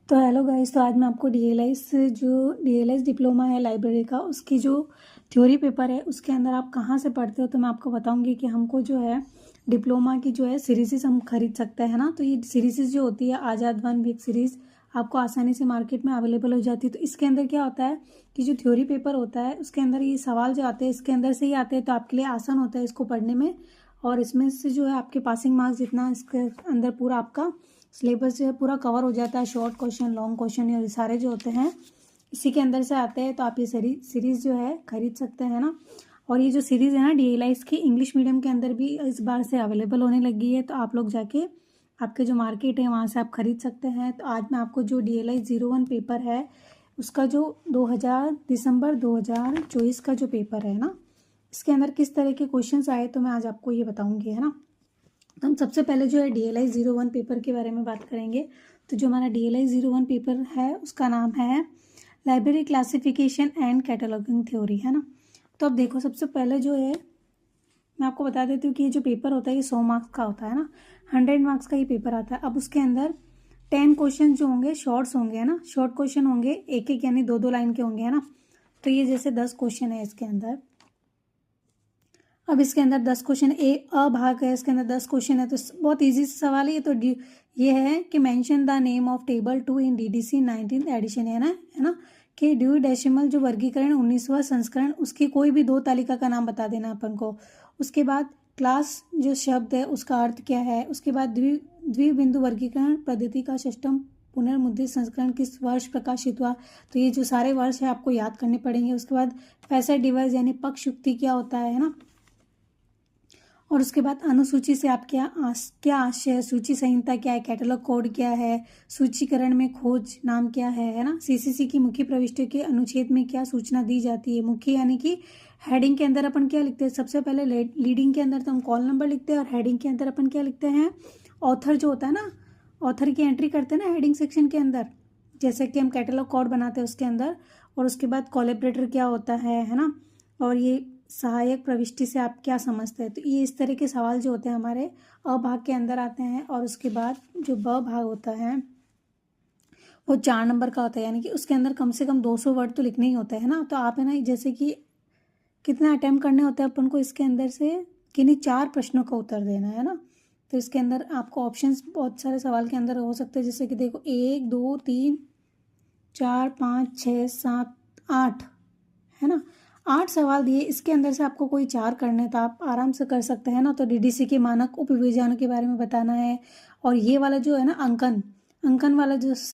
तो hello guys, तो आज मैं आपको डीएलएस डिप्लोमा है लाइब्रेरी का, उसकी जो थ्योरी पेपर है उसके अंदर आप कहाँ से पढ़ते हो तो मैं आपको बताऊंगी कि हमको जो है डिप्लोमा की जो है सीरीज़ हम खरीद सकते हैं ना। तो ये सीरीज़ जो होती है आज़ाद वन वीक सीरीज़ आपको आसानी से मार्केट में अवेलेबल हो जाती है। तो इसके अंदर क्या होता है कि जो थ्योरी पेपर होता है उसके अंदर ये सवाल जो आते हैं इसके अंदर से ही आते हैं, तो आपके लिए आसान होता है इसको पढ़ने में। और इसमें से जो है आपके पासिंग मार्क्स जितना इसके अंदर पूरा आपका सिलेबस जो है पूरा कवर हो जाता है। शॉर्ट क्वेश्चन, लॉन्ग क्वेश्चन, ये सारे जो होते हैं इसी के अंदर से आते हैं। तो आप ये सीरीज़ जो है खरीद सकते हैं ना। और ये जो सीरीज़ है ना डीएलआईस की इंग्लिश मीडियम के अंदर भी इस बार से अवेलेबल होने लगी है। तो आप लोग जाके आपके जो मार्केट है वहाँ से आप खरीद सकते हैं। तो आज मैं आपको जो DLI 01 पेपर है उसका जो 2024 का जो पेपर है ना, इसके अंदर किस तरह के क्वेश्चंस आए तो मैं आज आपको ये बताऊंगी, है ना। तो हम सबसे पहले जो है DLI 01 पेपर के बारे में बात करेंगे। तो जो हमारा DLI 01 पेपर है उसका नाम है library classification and cataloguing theory, है ना। तो अब देखो, सबसे पहले जो है मैं आपको बता देती हूँ कि ये जो पेपर होता है ये 100 मार्क्स का होता है ना। 100 मार्क्स का ये पेपर आता है। अब उसके अंदर 10 क्वेश्चन जो होंगे शॉर्ट्स होंगे, है ना। शॉर्ट क्वेश्चन होंगे एक एक यानी दो दो लाइन के होंगे, है ना। तो ये जैसे 10 क्वेश्चन है इसके अंदर। अब इसके अंदर 10 क्वेश्चन अ भाग है, इसके अंदर 10 क्वेश्चन है। तो बहुत इजी सवाल है ये। तो ये है कि mention the name of table 2 in DDC 19th edition, है ना कि ड्यू डेसिमल जो वर्गीकरण 19वां संस्करण उसकी कोई भी दो तालिका का नाम बता देना अपन को। उसके बाद क्लास जो शब्द है उसका अर्थ क्या है। उसके बाद द्विबिंदु वर्गीकरण पद्धति का षष्ठम पुनर्मुद्रित संस्करण किस वर्ष प्रकाशित हुआ। तो ये जो सारे वर्ष है आपको याद करने पड़ेंगे। उसके बाद फैसेट डिवाइस यानी पक्ष युक्ति क्या होता है ना। और उसके बाद अनुसूची से आप क्या आशय है, सूची संहिता क्या है, कैटलॉग कोड क्या है, सूचीकरण में खोज नाम क्या है ना। CCC की मुख्य प्रविष्टि के अनुच्छेद में क्या सूचना दी जाती है। मुख्य यानी कि हेडिंग के अंदर अपन क्या लिखते हैं, सबसे पहले लीडिंग के अंदर तो हम कॉल नंबर लिखते हैं और हेडिंग के अंदर अपन क्या लिखते हैं, ऑथर जो होता है ना, ऑथर की एंट्री करते हैं ना हेडिंग सेक्शन के अंदर, जैसे कि हम कैटलॉग कोड बनाते हैं उसके अंदर। और उसके बाद कोलैबोरेटर क्या होता है ना। और ये सहायक प्रविष्टि से आप क्या समझते हैं। तो ये इस तरह के सवाल जो होते हैं हमारे अ भाग के अंदर आते हैं। और उसके बाद जो ब भाग होता है वो 4 नंबर का होता है, यानी कि उसके अंदर कम से कम 200 वर्ड तो लिखने ही होते हैं ना। तो आप है ना जैसे कि कितना अटेम्प्ट करने होते हैं अपन को इसके अंदर से, किन्हीं 4 प्रश्नों का उत्तर देना है ना। तो इसके अंदर आपको ऑप्शंस बहुत सारे सवाल के अंदर हो सकते हैं, जैसे कि देखो 1 2 3 4 5 6 7 8, है ना। 8 सवाल दिए, इसके अंदर से आपको कोई 4 करने तो आप आराम से कर सकते हैं ना। तो DDC के मानक उपविभाजनों के बारे में बताना है। और ये वाला जो है ना अंकन वाला जो